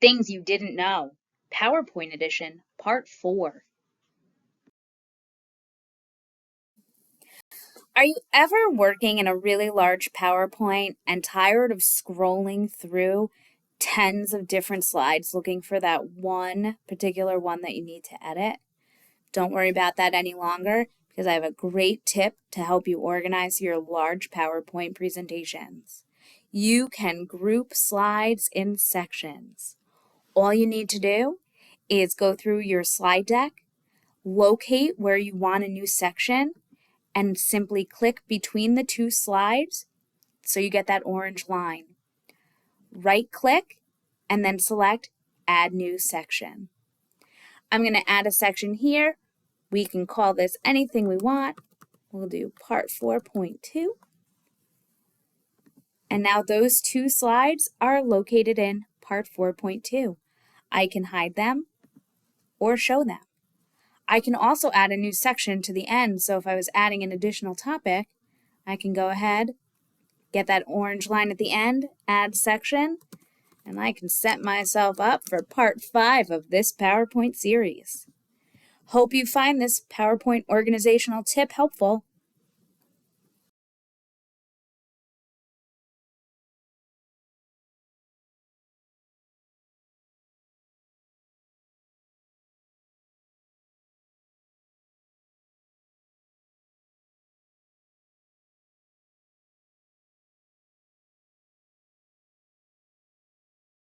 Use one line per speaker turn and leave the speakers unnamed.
Things you didn't know. PowerPoint Edition, Part 4. Are you ever working in a really large PowerPoint and tired of scrolling through tens of different slides looking for that one particular one that you need to edit? Don't worry about that any longer because I have a great tip to help you organize your large PowerPoint presentations. You can group slides in sections. All you need to do is go through your slide deck, locate where you want a new section, and simply click between the two slides so you get that orange line. Right-click and then select Add New Section. I'm going to add a section here. We can call this anything we want. We'll do Part 4.2. And now those two slides are located in Part 4.2. I can hide them or show them. I can also add a new section to the end, so if I was adding an additional topic, I can go ahead, get that orange line at the end, add section, and I can set myself up for Part 5 of this PowerPoint series. Hope you find this PowerPoint organizational tip helpful.